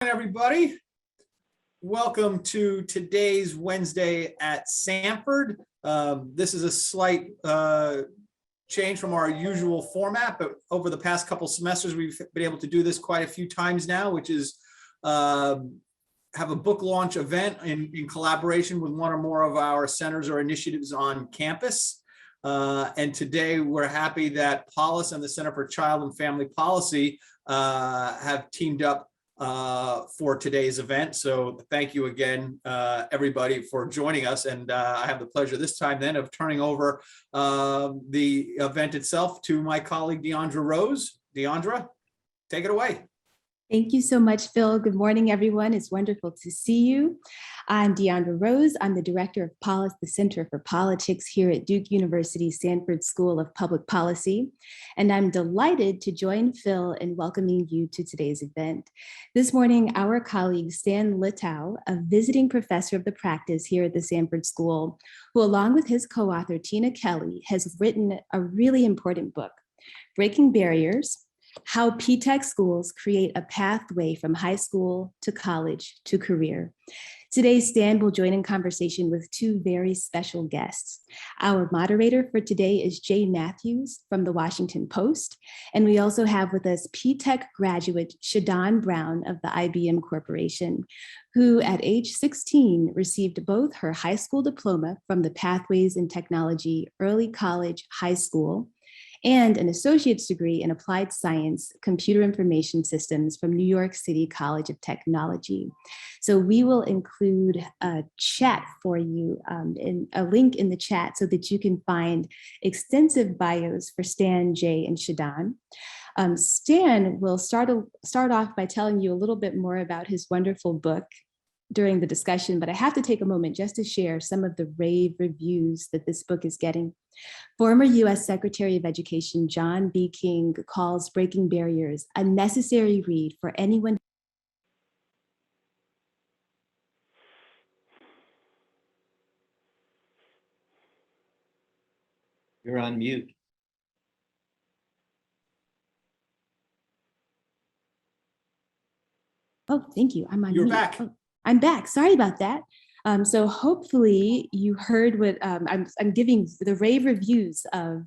Everybody. Welcome to today's Wednesday at Sanford. This is a slight change from our usual format, but over the past couple semesters, we've been able to do this quite a few times now, which is have a book launch event in collaboration with one or more of our centers or initiatives on campus. And today we're happy that Polis and the Center for Child and Family Policy have teamed up for today's event. So thank you again, everybody, for joining us. And I have the pleasure this time then of turning over the event itself to my colleague, Deandra Rose. Deandra, take it away. Thank you so much, Phil. Good morning, everyone. It's wonderful to see you. I'm Deandra Rose. I'm the director of Polis, the Center for Politics here at Duke University Sanford School of Public Policy. And I'm delighted to join Phil in welcoming you to today's event. This morning, our colleague, Stanley Litow, a visiting professor of the practice here at the Sanford School, who along with his co-author, Tina Kelly, has written a really important book, Breaking Barriers: How P-TECH Schools Create a Pathway from High School to College to Career. Today, Stan will join in conversation with two very special guests. Our moderator for today is Jay Mathews from the Washington Post, and we also have with us P-TECH graduate ShuDon Brown of the IBM Corporation, who at age 16 received both her high school diploma from the Pathways in Technology Early College High School and an associate's degree in applied science, computer information systems from New York City College of Technology. So we will include a chat for you, in a link in the chat so that you can find extensive bios for Stan, Jay, and ShuDon. Stan will start off by telling you a little bit more about his wonderful book during the discussion, but I have to take a moment just to share some of the rave reviews that this book is getting. Former U.S. Secretary of Education John B. King calls Breaking Barriers a necessary read for anyone. You're on mute. Oh, thank you. I'm on You're mute. back. Oh, I'm back. Sorry about that. So hopefully you heard what I'm giving the rave reviews of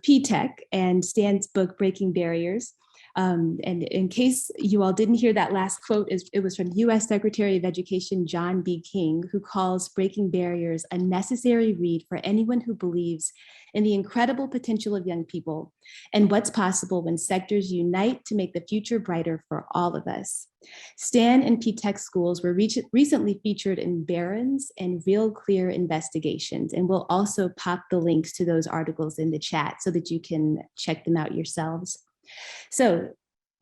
P-TECH and Stan's book, Breaking Barriers. And in case you all didn't hear that last quote, it was from U.S. Secretary of Education John B. King, who calls Breaking Barriers a necessary read for anyone who believes in the incredible potential of young people and what's possible when sectors unite to make the future brighter for all of us. Stan and P-TECH schools were recently featured in Barron's and Real Clear Investigations, and we'll also pop the links to those articles in the chat so that you can check them out yourselves. So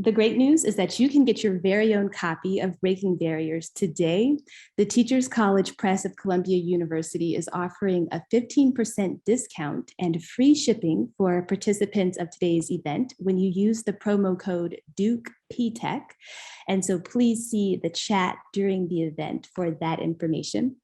the great news is that you can get your very own copy of Breaking Barriers today. The Teachers College Press of Columbia University is offering a 15% discount and free shipping for participants of today's event when you use the promo code DukePTech. And so please see the chat during the event for that information.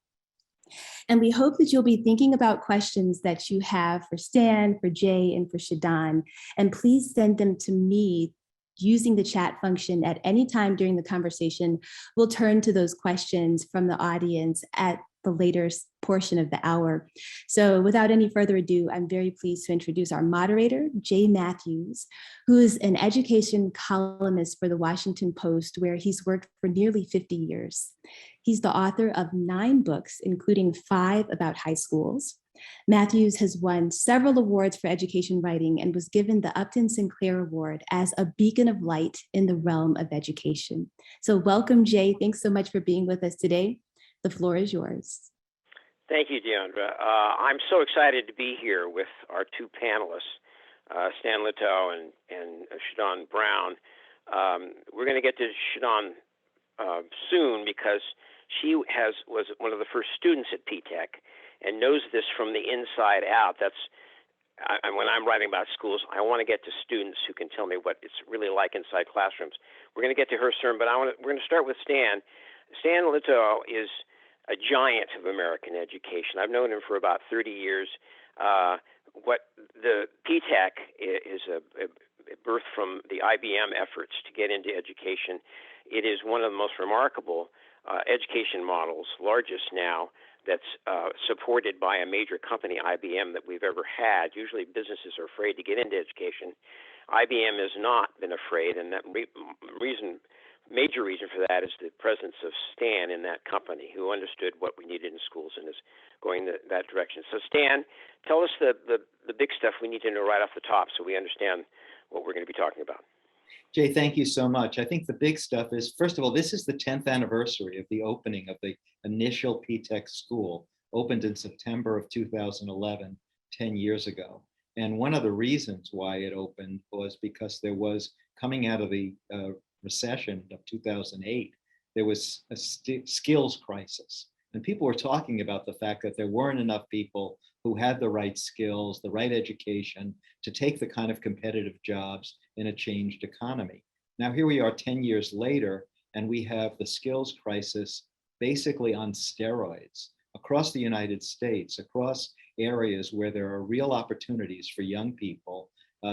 And we hope that you'll be thinking about questions that you have for Stan, for Jay, and for ShuDon, and please send them to me using the chat function at any time during the conversation. We'll turn to those questions from the audience at the later portion of the hour. So without any further ado, I'm very pleased to introduce our moderator, Jay Mathews, who is an education columnist for the Washington Post, where he's worked for nearly 50 years. He's the author of 9 books, including 5 about high schools. Mathews has won several awards for education writing and was given the Upton Sinclair Award as a beacon of light in the realm of education. So welcome, Jay. Thanks so much for being with us today. The floor is yours. Thank you, Deandra. I'm so excited to be here with our two panelists, Stanley Litow and ShuDon Brown. We're going to get to ShuDon soon because she was one of the first students at P-TECH and knows this from the inside out. When I'm writing about schools, I want to get to students who can tell me what it's really like inside classrooms. We're going to get to her soon, but we're going to start with Stan. Stan Litow is a giant of American education. I've known him for about 30 years. What the P-TECH is a birth from the IBM efforts to get into education. it is one of the most remarkable education models, largest now, that's supported by a major company, IBM, that we've ever had. Usually businesses are afraid to get into education. IBM has not been afraid, and that major reason for that is the presence of Stan in that company, who understood what we needed in schools and is going that direction. So Stan, tell us the big stuff we need to know right off the top so we understand what we're going to be talking about. Jay, thank you so much. I think the big stuff is, first of all, this is the 10th anniversary of the opening of the initial P-TECH school, opened in September of 2011, 10 years ago. And one of the reasons why it opened was because there was, coming out of the recession of 2008, there was a skills crisis. And people were talking about the fact that there weren't enough people who had the right skills, the right education to take the kind of competitive jobs in a changed economy. Now, here we are 10 years later, and we have the skills crisis basically on steroids across the United States, across areas where there are real opportunities for young people.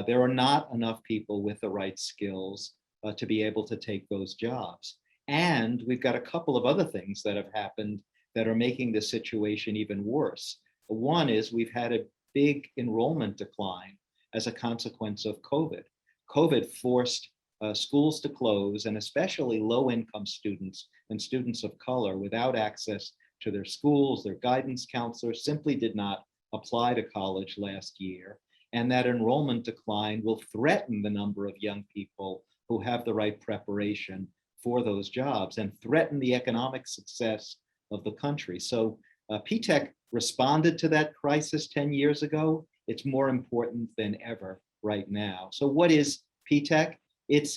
There are not enough people with the right skills to be able to take those jobs. And we've got a couple of other things that have happened that are making the situation even worse. One is we've had a big enrollment decline as a consequence of COVID. COVID forced schools to close, and especially low-income students and students of color without access to their schools, their guidance counselors simply did not apply to college last year. And that enrollment decline will threaten the number of young people who have the right preparation for those jobs and threaten the economic success of the country. So P-TECH responded to that crisis 10 years ago. It's more important than ever right now. So what is P-TECH? It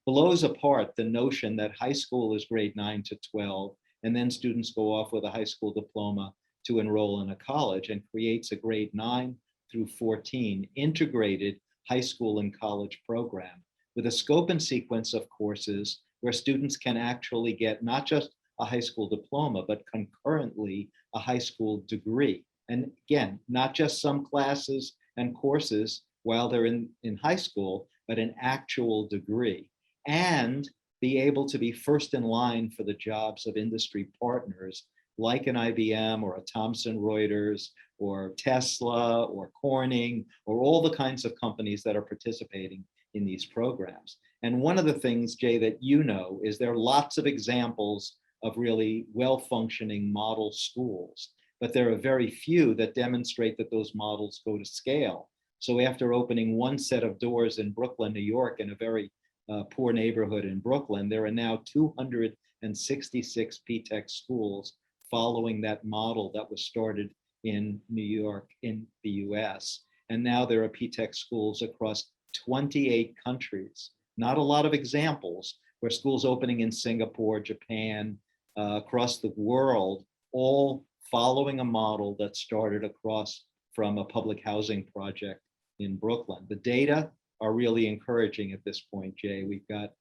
blows apart the notion that high school is grade 9 to 12, and then students go off with a high school diploma to enroll in a college, and creates a grade 9 through 14 integrated high school and college program with a scope and sequence of courses where students can actually get not just a high school diploma, but concurrently a high school degree. And again, not just some classes and courses while they're in high school, but an actual degree. And be able to be first in line for the jobs of industry partners like an IBM or a Thomson Reuters or Tesla or Corning or all the kinds of companies that are participating in these programs. And one of the things, Jay, that you know is there are lots of examples of really well-functioning model schools, but there are very few that demonstrate that those models go to scale. So after opening one set of doors in Brooklyn, New York, in a very poor neighborhood in Brooklyn, there are now 266 P-TECH schools following that model that was started in New York, in the US. And now there are P-TECH schools across 28 countries. Not a lot of examples where schools opening in Singapore, Japan, across the world, all following a model that started across from a public housing project in Brooklyn. The data are really encouraging at this point, Jay. We've got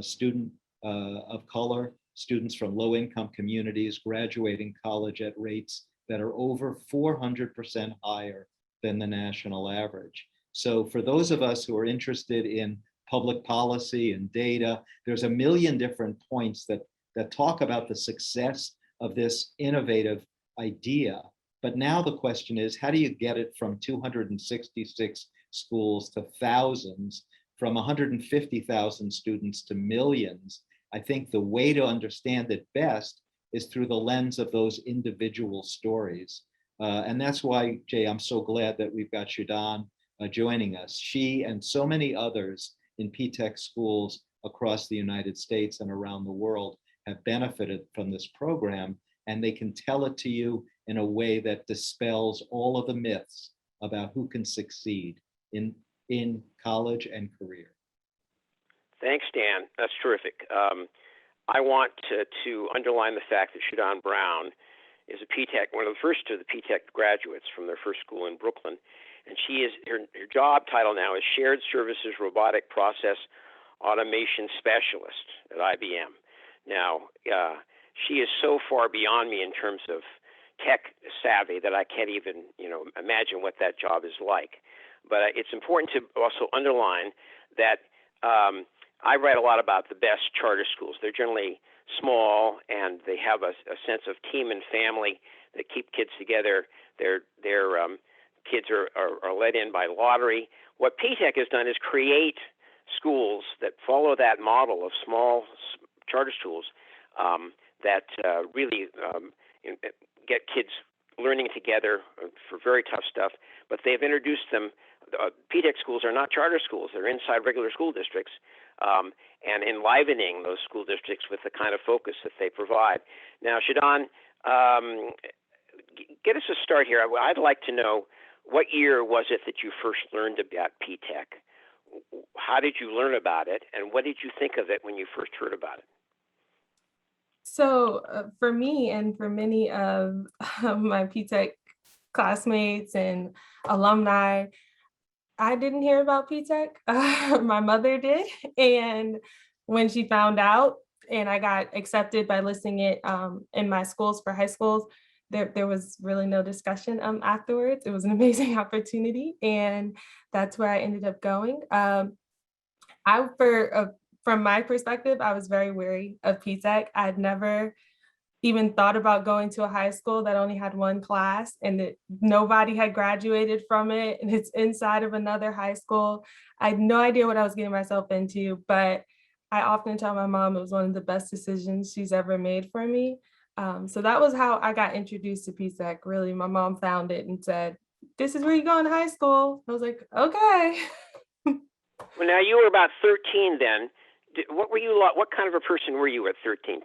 students of color, students from low-income communities graduating college at rates that are over 400% higher than the national average. So for those of us who are interested in public policy and data, there's a million different points that talk about the success of this innovative idea. But now the question is, how do you get it from 266 schools to thousands, from 150,000 students to millions? I think the way to understand it best is through the lens of those individual stories. And that's why, Jay, I'm so glad that we've got ShuDon joining us. She and so many others in P-TECH schools across the United States and around the world have benefited from this program, and they can tell it to you in a way that dispels all of the myths about who can succeed in college and career. Thanks, Dan. That's terrific. I want to underline the fact that ShuDon Brown is a P-TECH, one of the first of the P-TECH graduates from their first school in Brooklyn. And she is, her job title now is Shared Services Robotic Process Automation Specialist at IBM. Now, she is so far beyond me in terms of tech savvy that I can't even, imagine what that job is like. But it's important to also underline that I write a lot about the best charter schools. They're generally small, and they have a sense of team and family that keep kids together. Their kids are let in by lottery. What PTech has done is create schools that follow that model of small charter schools that really get kids learning together for very tough stuff. But they've introduced them. PTech schools are not charter schools. They're inside regular school districts, and enlivening those school districts with the kind of focus that they provide. Now, ShuDon, get us a start here. I'd like to know, what year was it that you first learned about PTech? How did you learn about it, and what did you think of it when you first heard about it? So for me and for many of my PTech classmates and alumni, I didn't hear about PTech. My mother did. And when she found out and I got accepted by listing it in my schools for high schools, there was really no discussion afterwards. It was an amazing opportunity. And that's where I ended up going. From my perspective, I was very wary of PTech. I'd never even thought about going to a high school that only had one class and that nobody had graduated from it, and it's inside of another high school. I had no idea what I was getting myself into, but I often tell my mom it was one of the best decisions she's ever made for me. So that was how I got introduced to PTech. Really, my mom found it and said, "This is where you go in high school." I was like, "Okay." Well, now you were about 13 then. What were you? What kind of a person were you at 13?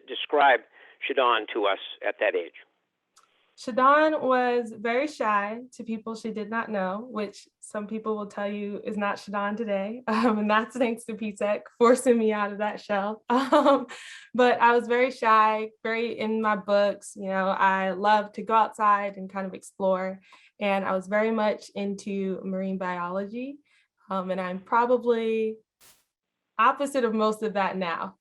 Describe ShuDon to us at that age. ShuDon was very shy to people she did not know, which some people will tell you is not ShuDon today. And that's thanks to PTech forcing me out of that shell. But I was very shy, very in my books. You know, I loved to go outside and kind of explore. And I was very much into marine biology. And I'm probably opposite of most of that now.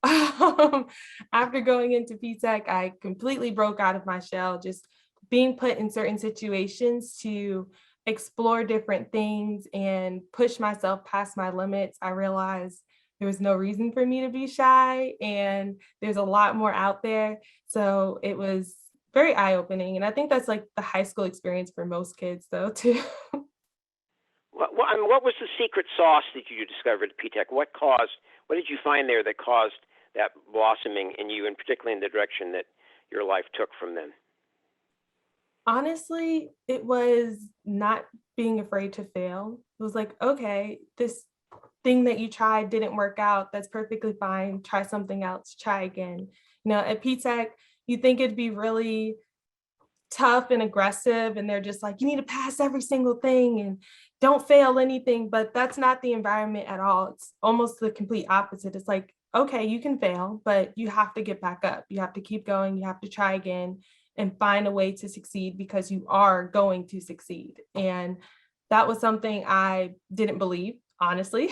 After going into PTech, I completely broke out of my shell, just being put in certain situations to explore different things and push myself past my limits. I realized there was no reason for me to be shy, and there's a lot more out there. So it was very eye-opening. And I think that's like the high school experience for most kids though, too. What was the secret sauce that you discovered at PTech? What did you find there that caused that blossoming in you, and particularly in the direction that your life took from then? Honestly, it was not being afraid to fail. It was like, okay, this thing that you tried didn't work out. That's perfectly fine. Try something else, try again. You know, at PTech, you think it'd be really tough and aggressive, and they're just like, you need to pass every single thing and don't fail anything, but that's not the environment at all. It's almost the complete opposite. It's like, okay, you can fail, but you have to get back up. You have to keep going. You have to try again and find a way to succeed, because you are going to succeed. And that was something I didn't believe, honestly,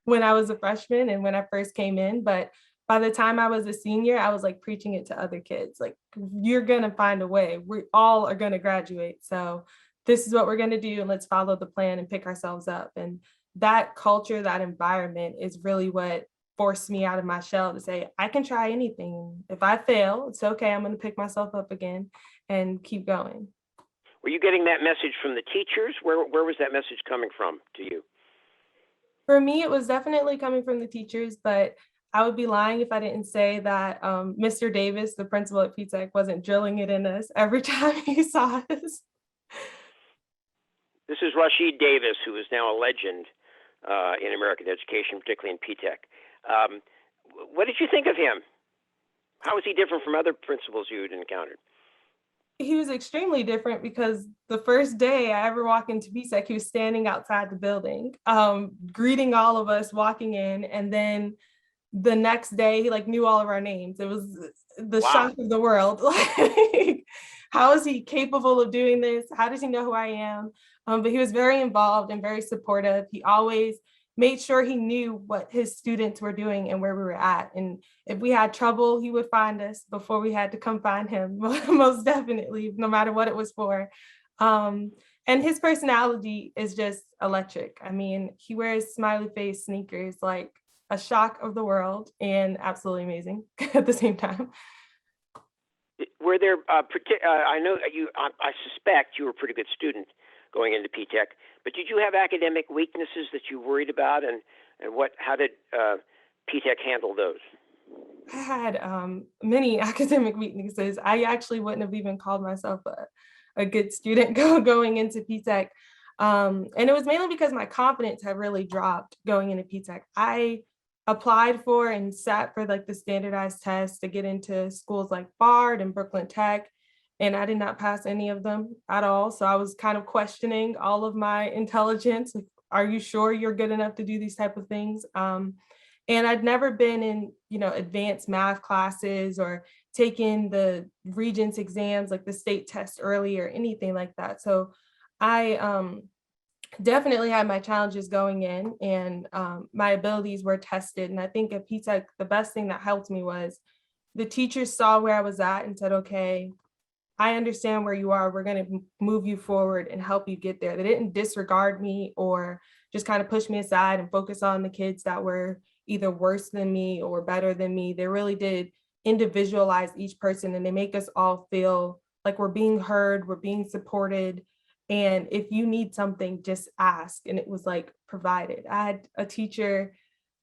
when I was a freshman and when I first came in. But by the time I was a senior, I was like preaching it to other kids. Like, you're going to find a way. We all are going to graduate. So this is what we're going to do. And let's follow the plan and pick ourselves up. And that culture, that environment is really what forced me out of my shell to say, I can try anything. If I fail, it's okay. I'm going to pick myself up again and keep going. Were you getting that message from the teachers? Where was that message coming from to you? For me, it was definitely coming from the teachers, but I would be lying if I didn't say that Mr. Davis, the principal at PTech, wasn't drilling it in us every time he saw us. This is Rashid Davis, who is now a legend in American education, particularly in PTech. What did you think of him? How was he different from other principals you had encountered? He was extremely different, because the first day I ever walked into PTech, he was standing outside the building, greeting all of us walking in. And then the next day, he like knew all of our names. It was the shock of the world. Like, how is he capable of doing this? How does he know who I am? But he was very involved and very supportive. He always made sure he knew what his students were doing and where we were at. And if we had trouble, he would find us before we had to come find him, most definitely, no matter what it was for. And his personality is just electric. I mean, he wears smiley face sneakers like a shock of the world and absolutely amazing at the same time. Were there, I know you, I suspect you were a pretty good student going into P-TECH, but did you have academic weaknesses that you worried about, and how did P-TECH handle those? I had many academic weaknesses. I actually wouldn't have even called myself a good student going into P-TECH. And it was mainly because my confidence had really dropped going into P-TECH. I applied for and sat for like the standardized tests to get into schools like Bard and Brooklyn Tech, and I did not pass any of them at all. So I was kind of questioning all of my intelligence. Like, are you sure you're good enough to do these type of things? And I'd never been in, advanced math classes or taken the Regents exams, like the state test early or anything like that. So I definitely had my challenges going in, and my abilities were tested. And I think at P-TECH, the best thing that helped me was the teachers saw where I was at and said, okay, I understand where you are. We're going to move you forward and help you get there. They didn't disregard me or just kind of push me aside and focus on the kids that were either worse than me or better than me. They really did individualize each person, and they make us all feel like we're being heard, we're being supported. And if you need something, just ask. And it was like provided. I had a teacher,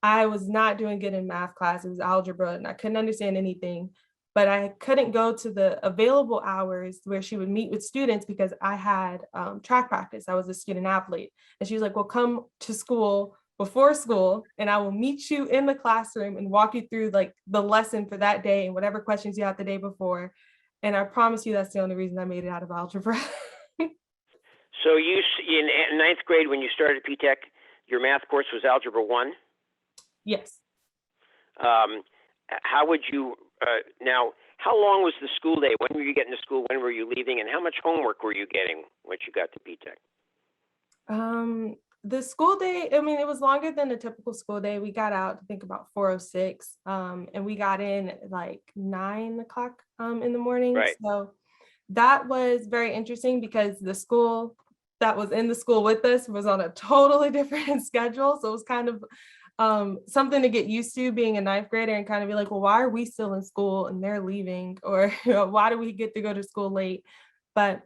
I was not doing good in math class. It was algebra and I couldn't understand anything, but I couldn't go to the available hours where she would meet with students because I had track practice. I was a student athlete. And she was like, well, come to school before school and I will meet you in the classroom and walk you through like the lesson for that day and whatever questions you had the day before. And I promise you that's the only reason I made it out of algebra. So you, in ninth grade, when you started P-TECH, your math course was Algebra 1? Yes. How would you, now, how long was the school day? When were you getting to school? When were you leaving? And how much homework were you getting once you got to P-TECH? The school day, I mean, it was longer than a typical school day. We got out, I think about 4:06, and we got in at like 9 o'clock in the morning. Right. So that was very interesting because the school that was in the school with us was on a totally different schedule. So it was kind of something to get used to, being a ninth grader and kind of be like, well, why are we still in school and they're leaving? Or why do we get to go to school late? But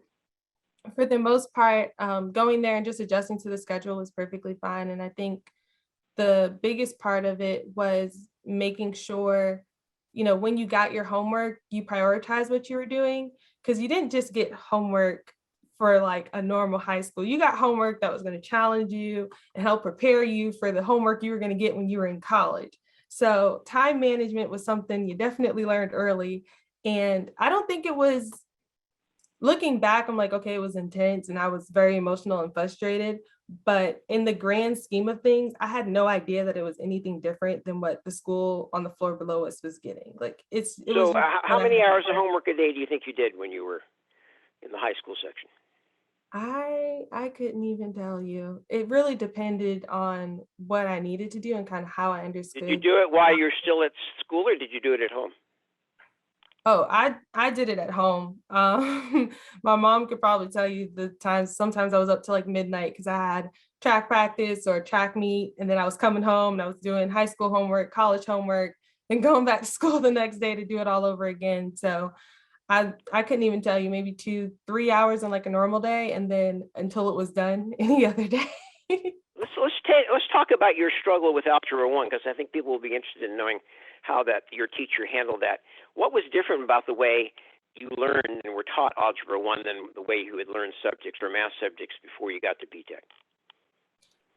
for the most part, going there and just adjusting to the schedule was perfectly fine. And I think the biggest part of it was making sure, when you got your homework, you prioritize what you were doing, because you didn't just get homework for like a normal high school. You got homework that was going to challenge you and help prepare you for the homework you were going to get when you were in college. So time management was something you definitely learned early. And I don't think it was, looking back, I'm like, okay, it was intense and I was very emotional and frustrated. But in the grand scheme of things, I had no idea that it was anything different than what the school on the floor below us was getting. Like So how many hours of homework a day do you think you did when you were in the high school section? I couldn't even tell you. It really depended on what I needed to do and kind of how I understood. Did you do it while you're still at school, or did you do it at home? Oh, I did it at home. My mom could probably tell you the times, sometimes I was up to like midnight because I had track practice or track meet. And then I was coming home and I was doing high school homework, college homework, and going back to school the next day to do it all over again. So I couldn't even tell you, maybe 2-3 hours on like a normal day, and then until it was done any other day. Let's talk about your struggle with Algebra 1, because I think people will be interested in knowing how that your teacher handled that. What was different about the way you learned and were taught Algebra 1 than the way you had learned subjects or math subjects before you got to P-TECH?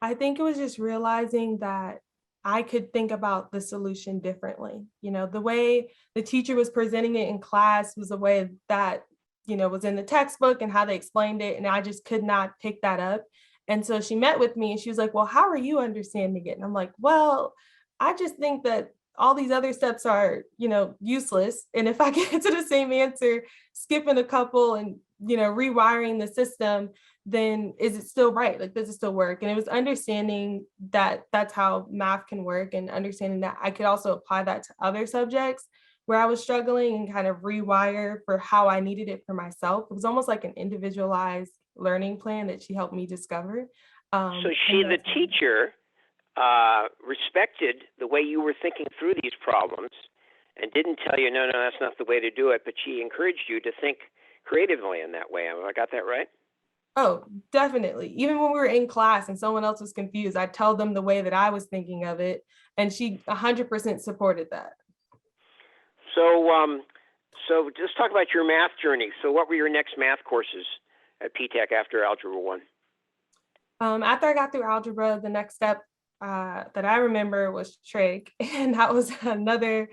I think it was just realizing that I could think about the solution differently. The way the teacher was presenting it in class was a way that, was in the textbook and how they explained it. And I just could not pick that up. And so she met with me and she was like, well, how are you understanding it? And I'm like, well, I just think that all these other steps are, useless. And if I get to the same answer, skipping a couple and, rewiring the system, then is it still right? Like, does it still work? And it was understanding that that's how math can work, and understanding that I could also apply that to other subjects where I was struggling and kind of rewire for how I needed it for myself. It was almost like an individualized learning plan that she helped me discover. So she, the teacher, respected the way you were thinking through these problems and didn't tell you, no, that's not the way to do it, but she encouraged you to think creatively in that way. Have I got that right? Oh, definitely. Even when we were in class and someone else was confused, I'd tell them the way that I was thinking of it, and she 100% supported that. So just talk about your math journey. So what were your next math courses at PTech after Algebra 1? After I got through algebra, the next step that I remember was trig, and that was a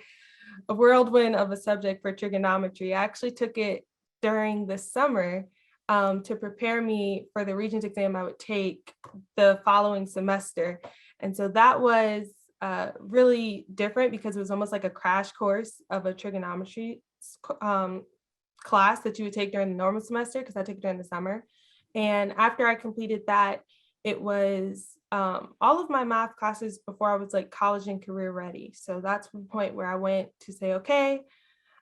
whirlwind of a subject for trigonometry. I actually took it during the summer to prepare me for the Regents exam I would take the following semester. And so that was really different because it was almost like a crash course of a trigonometry class that you would take during the normal semester, because I took it during the summer. And after I completed that, it was all of my math classes before I was like college and career ready. So that's the point where I went to say, okay,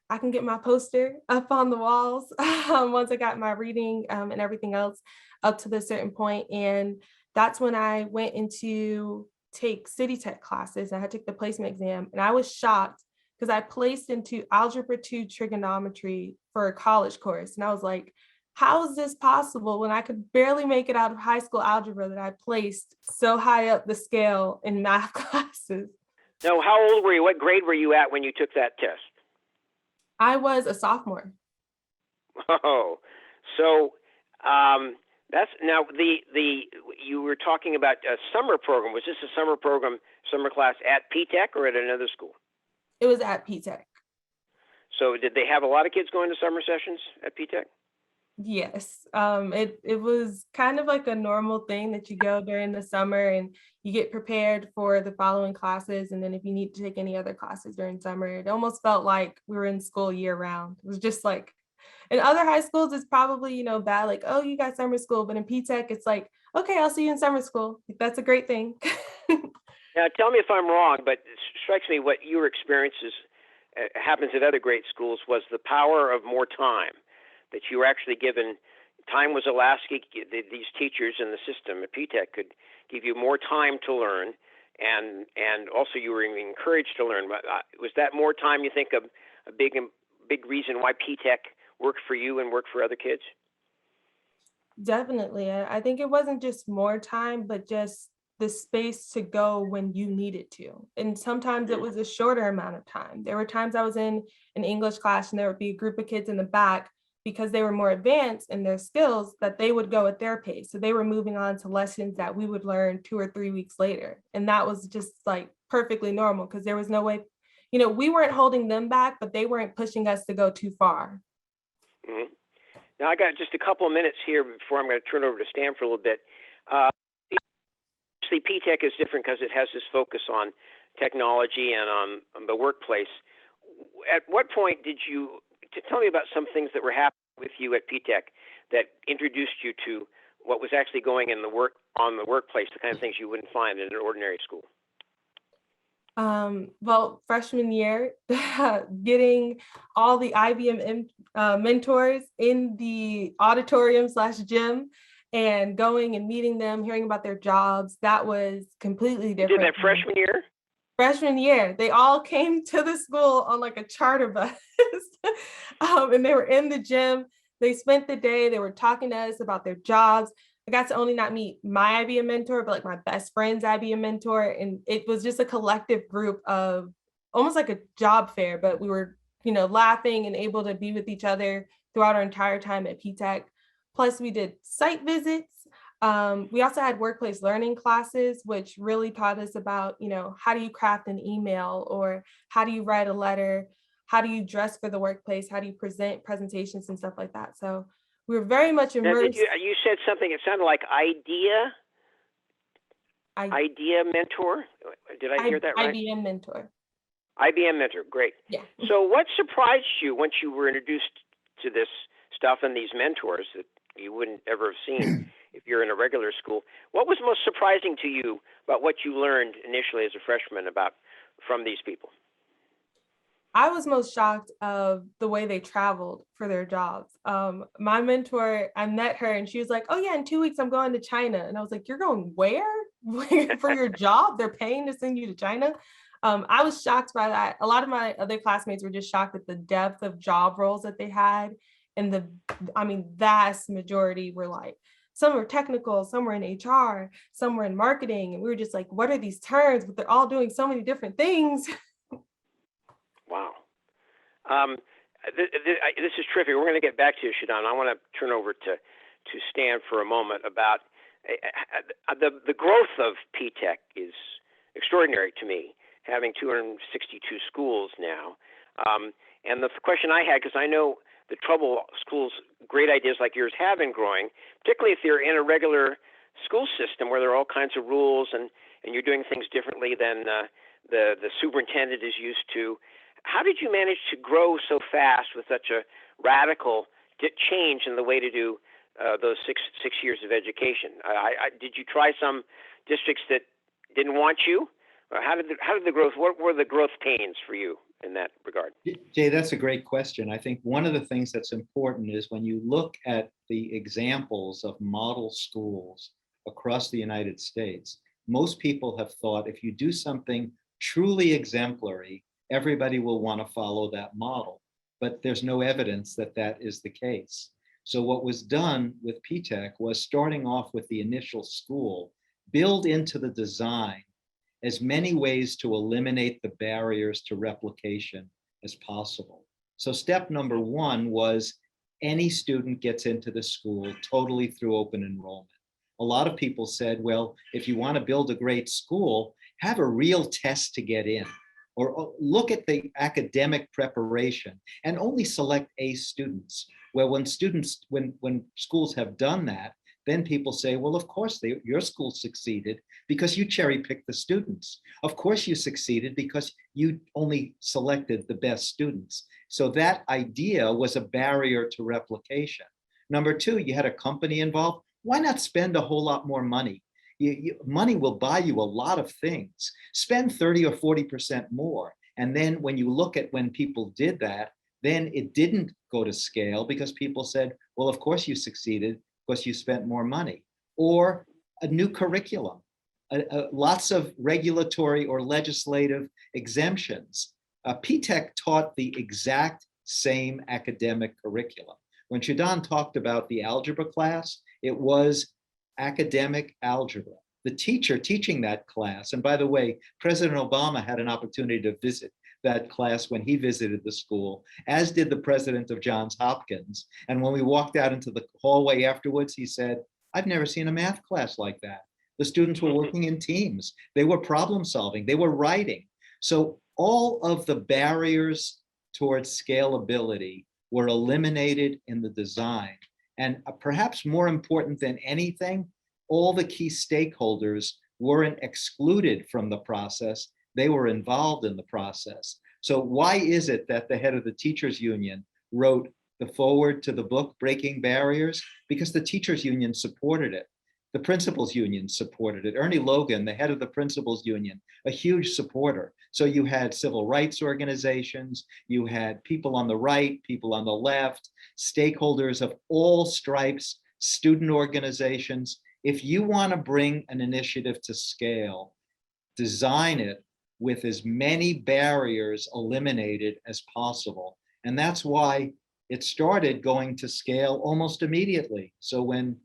I can get my poster up on the walls once I got my reading and everything else up to the certain point. And that's when I went into take City Tech classes. I had to take the placement exam, and I was shocked because I placed into Algebra 2 trigonometry for a college course. And I was like, how is this possible when I could barely make it out of high school algebra that I placed so high up the scale in math classes? Now, how old were you? What grade were you at when you took that test? I was a sophomore. Oh, so that's now you were talking about a summer program. Was this a summer program, summer class at PTech or at another school? It was at PTech. So did they have a lot of kids going to summer sessions at PTech? Yes, it was kind of like a normal thing that you go during the summer and you get prepared for the following classes. And then if you need to take any other classes during summer, it almost felt like we were in school year round. It was just like, in other high schools, it's probably, bad, like, oh, you got summer school. But in PTech, it's like, okay, I'll see you in summer school. That's a great thing. Now, tell me if I'm wrong, but it strikes me what your experiences happens at other great schools was the power of more time. That you were actually given, time was elastic. These teachers in the system at PTech could give you more time to learn, and also you were encouraged to learn. Was that more time, you think, a big reason why PTech worked for you and worked for other kids? Definitely. I think it wasn't just more time, but just the space to go when you needed to. And sometimes it was a shorter amount of time. There were times I was in an English class and there would be a group of kids in the back, because they were more advanced in their skills, that they would go at their pace. So they were moving on to lessons that we would learn 2 or 3 weeks later. And that was just like perfectly normal, because there was no way, we weren't holding them back, but they weren't pushing us to go too far. Mm-hmm. Now I got just a couple of minutes here before I'm going to turn over to Stan for a little bit. Obviously, PTech is different because it has this focus on technology and on the workplace. At what point did you tell me about some things that were happening with you at PTech that introduced you to what was actually going in the workplace, the kind of things you wouldn't find in an ordinary school? Well, freshman year, getting all the IBM mentors in the auditorium/gym and going and meeting them, hearing about their jobs, that was completely different. You did that freshman year? Freshman year, they all came to the school on like a charter bus and they were in the gym. They spent the day, they were talking to us about their jobs. I got to only not meet my IBM mentor, but like my best friend's IBM mentor. And it was just a collective group of almost like a job fair, but we were, laughing and able to be with each other throughout our entire time at PTech. Plus we did site visits. We also had workplace learning classes, which really taught us about, how do you craft an email, or how do you write a letter? How do you dress for the workplace? How do you present presentations and stuff like that? So we were very much immersed. You said something, it sounded like idea mentor. Did I hear that right? IBM mentor. IBM mentor, great. Yeah. So what surprised you once you were introduced to this stuff and these mentors that you wouldn't ever have seen if you're in a regular school? What was most surprising to you about what you learned initially as a freshman from these people? I was most shocked of the way they traveled for their jobs. My mentor, I met her and she was like, oh yeah, in 2 weeks I'm going to China. And I was like, you're going where? for your job. They're paying to send you to China. I was shocked by that. A lot of my other classmates were just shocked at the depth of job roles that they had. And vast majority were like, some were technical, some were in HR, some were in marketing. And we were just like, what are these terms? But they're all doing so many different things. Wow. This is terrific. We're going to get back to you, ShuDon. I want to turn over to Stan for a moment about the growth of P-TECH is extraordinary to me, having 262 schools now. And the question I had, because I know the trouble schools, great ideas like yours have been growing, particularly if you're in a regular school system where there are all kinds of rules and you're doing things differently than the superintendent is used to. How did you manage to grow so fast with such a radical change in the way to do those six years of education? Did you try some districts that didn't want you? Or how did the growth? What were the growth pains for you in that regard? Jay, that's a great question. I think one of the things that's important is when you look at the examples of model schools across the United States, most people have thought if you do something truly exemplary, everybody will want to follow that model. But there's no evidence that that is the case. So what was done with P-TECH was, starting off with the initial school, build into the design as many ways to eliminate the barriers to replication as possible. So step number one was any student gets into the school totally through open enrollment. A lot of people said, well, if you want to build a great school, have a real test to get in, or look at the academic preparation and only select A students. Well, when schools have done that, then people say, well, of course your school succeeded because you cherry picked the students. Of course you succeeded because you only selected the best students. So that idea was a barrier to replication. Number two, you had a company involved. Why not spend a whole lot more money? Money will buy you a lot of things. Spend 30 or 40% more. And then when you look at when people did that, then it didn't go to scale because people said, well, of course you succeeded because you spent more money. Or a new curriculum, lots of regulatory or legislative exemptions. P-TECH taught the exact same academic curriculum. When ShuDon talked about the algebra class, it was academic algebra. The teacher teaching that class, and by the way, President Obama had an opportunity to visit that class when he visited the school, as did the president of Johns Hopkins. And when we walked out into the hallway afterwards, he said, I've never seen a math class like that. The students were working in teams. They were problem solving. They were writing. So all of the barriers towards scalability were eliminated in the design. And perhaps more important than anything, all the key stakeholders weren't excluded from the process. They were involved in the process. So why is it that the head of the teachers union wrote the foreword to the book, Breaking Barriers? Because the teachers union supported it. The principals union supported it. Ernie Logan, the head of the principals union, a huge supporter. So you had civil rights organizations, you had people on the right, people on the left, stakeholders of all stripes, student organizations. If you want to bring an initiative to scale, design it with as many barriers eliminated as possible. And that's why it started going to scale almost immediately. So when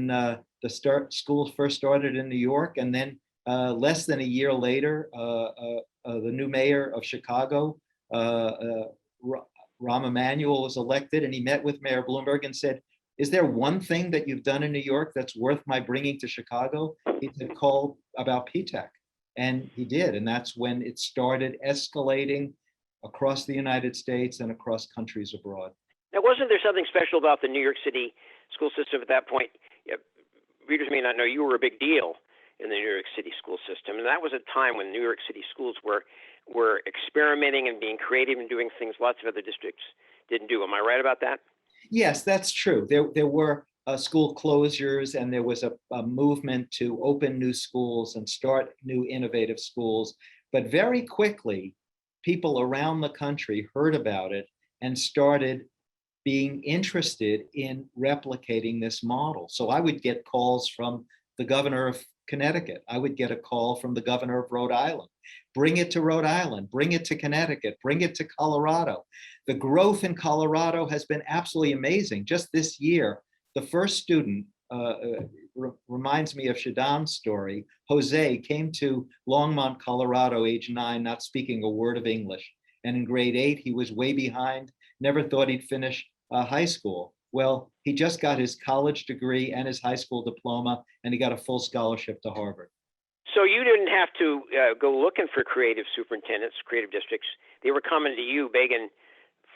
the schools first started in New York, and then less than a year later, the new mayor of Chicago, Rahm Emanuel, was elected, and he met with Mayor Bloomberg and said, is there one thing that you've done in New York that's worth my bringing to Chicago? He said, call about P-TECH. And he did. And that's when it started escalating across the United States and across countries abroad. Now, wasn't there something special about the New York City school system at that point? Readers may not know you were a big deal in the New York City school system. And that was a time when New York City schools were experimenting and being creative and doing things lots of other districts didn't do. Am I right about that? Yes, that's true. There were school closures, and there was a movement to open new schools and start new innovative schools. But very quickly, people around the country heard about it and started being interested in replicating this model. So I would get calls from the governor of Connecticut. I would get a call from the governor of Rhode Island. Bring it to Rhode Island, bring it to Connecticut, bring it to Colorado. The growth in Colorado has been absolutely amazing. Just this year, the first student, reminds me of ShuDon's story. Jose came to Longmont, Colorado, age 9, not speaking a word of English. And in grade 8, he was way behind, never thought he'd finish high school. Well, he just got his college degree and his high school diploma, and he got a full scholarship to Harvard. So you didn't have to go looking for creative superintendents, creative districts. They were coming to you, begging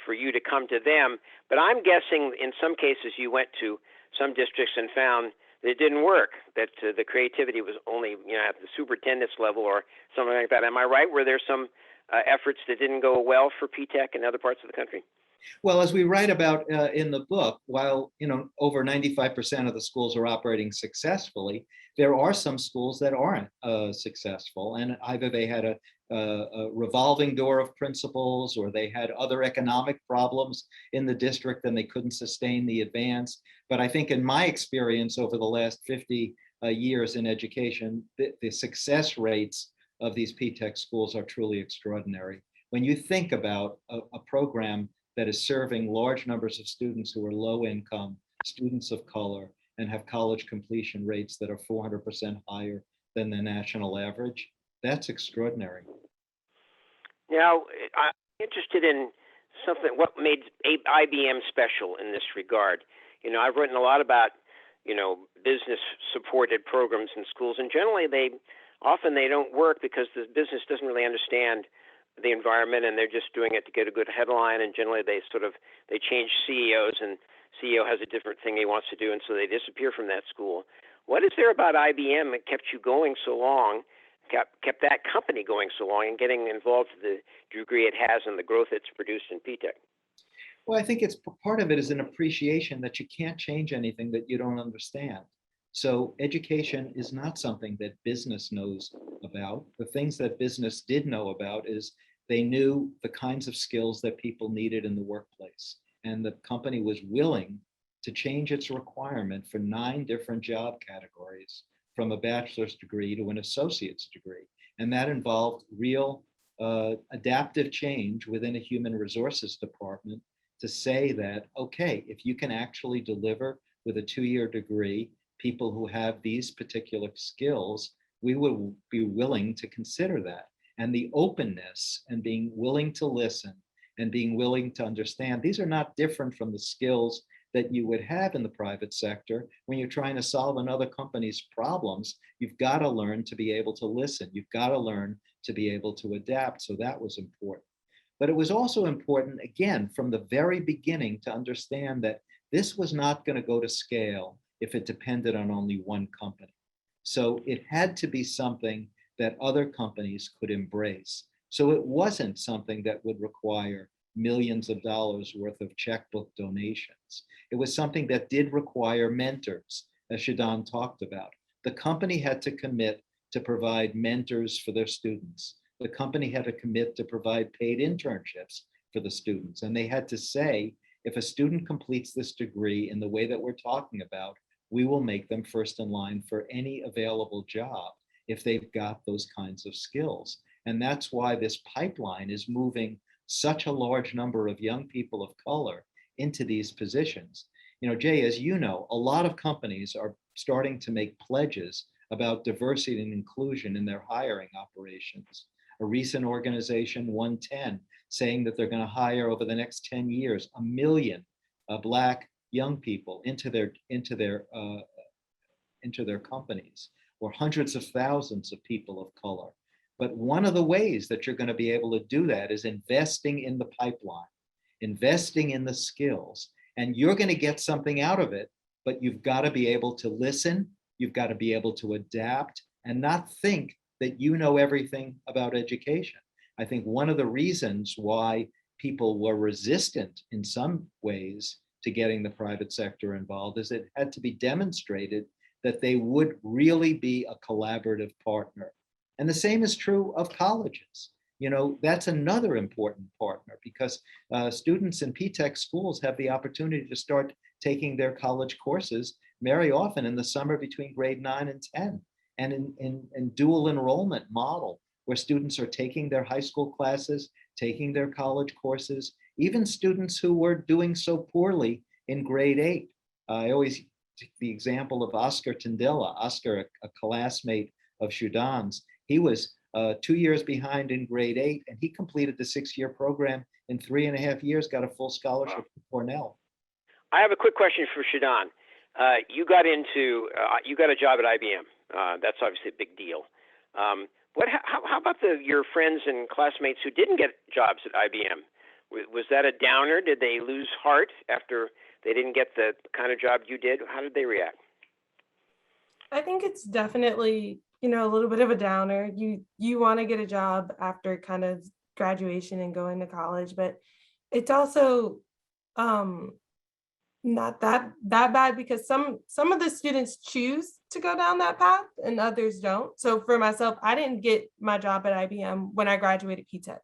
for you to come to them. But I'm guessing in some cases you went to some districts and found that it didn't work, that the creativity was only, at the superintendent's level or something like that. Am I right? Were there some efforts that didn't go well for P-TECH in other parts of the country? Well, as we write about in the book, while over 95% of the schools are operating successfully, there are some schools that aren't successful, and either they had a revolving door of principals, or they had other economic problems in the district and they couldn't sustain the advance. But I think in my experience over the last 50 years in education, the success rates of these P-TECH schools are truly extraordinary. When you think about a program that is serving large numbers of students who are low income, students of color, and have college completion rates that are 400% higher than the national average, that's extraordinary. Now, I'm interested in something, what made IBM special in this regard. I've written a lot about, business supported programs in schools, and generally they don't work because the business doesn't really understand the environment, and they're just doing it to get a good headline, and generally they change CEOs, and CEO has a different thing he wants to do, and so they disappear from that school. What is there about IBM that kept you going so long, kept that company going so long, and getting involved to the degree it has and the growth it's produced in P-TECH? Well, I think it's part of it is an appreciation that you can't change anything that you don't understand. So education is not something that business knows about. The things that business did know about is they knew the kinds of skills that people needed in the workplace. And the company was willing to change its requirement for 9 different job categories, from a bachelor's degree to an associate's degree. And that involved real adaptive change within a human resources department to say that, okay, if you can actually deliver with a 2-year degree people who have these particular skills, we will be willing to consider that. And the openness and being willing to listen and being willing to understand, these are not different from the skills that you would have in the private sector. When you're trying to solve another company's problems, you've got to learn to be able to listen. You've got to learn to be able to adapt. So that was important. But it was also important, again, from the very beginning to understand that this was not going to go to scale if it depended on only one company. So it had to be something that other companies could embrace. So it wasn't something that would require millions of dollars worth of checkbook donations. It was something that did require mentors, as ShuDon talked about. The company had to commit to provide mentors for their students. The company had to commit to provide paid internships for the students. And they had to say, if a student completes this degree in the way that we're talking about, we will make them first in line for any available job if they've got those kinds of skills. And that's why this pipeline is moving such a large number of young people of color into these positions. Jay, as you know, a lot of companies are starting to make pledges about diversity and inclusion in their hiring operations. A recent organization, 110, saying that they're going to hire over the next 10 years 1 million Black young people into their companies, or hundreds of thousands of people of color. But one of the ways that you're going to be able to do that is investing in the pipeline, investing in the skills, and you're going to get something out of it, but you've got to be able to listen, you've got to be able to adapt, and not think that you know everything about education. I think one of the reasons why people were resistant in some ways to getting the private sector involved is it had to be demonstrated that they would really be a collaborative partner. And the same is true of colleges. That's another important partner, because students in P-TECH schools have the opportunity to start taking their college courses very often in the summer between grade 9 and 10. and in dual enrollment model, where students are taking their high school classes, taking their college courses, even students who were doing so poorly in grade 8. I always take the example of Oscar Tindilla. Oscar, a classmate of ShuDon's, he was 2 years behind in grade 8, and he completed the 6-year program in 3.5 years, got a full scholarship to Cornell. I have a quick question for ShuDon. You got a job at IBM. That's obviously a big deal. How about your friends and classmates who didn't get jobs at IBM? Was that a downer? Did they lose heart after they didn't get the kind of job you did? How did they react? I think it's definitely, a little bit of a downer. You want to get a job after kind of graduation and going to college, but it's also not that bad, because some of the students choose to go down that path and others don't. So for myself, I didn't get my job at IBM when I graduated P-Tech.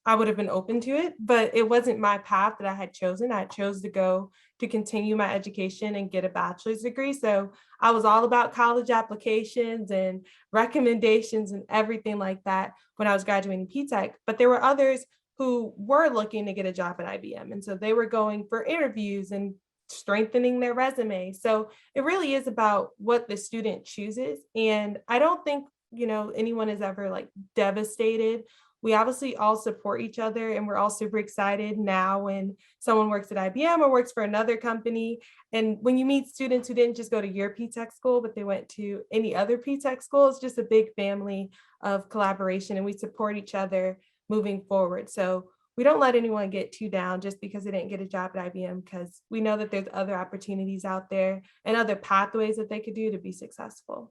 I would have been open to it, but it wasn't my path that I had chosen. I chose to continue my education and get a bachelor's degree. So I was all about college applications and recommendations and everything like that when I was graduating P-Tech. But there were others who were looking to get a job at IBM. And so they were going for interviews and strengthening their resume. So it really is about what the student chooses. And I don't think, anyone is ever like devastated. We obviously all support each other, and we're all super excited now when someone works at IBM or works for another company. And when you meet students who didn't just go to your P-Tech school, but they went to any other P-Tech school, it's just a big family of collaboration, and we support each other moving forward. So we don't let anyone get too down just because they didn't get a job at IBM, because we know that there's other opportunities out there and other pathways that they could do to be successful.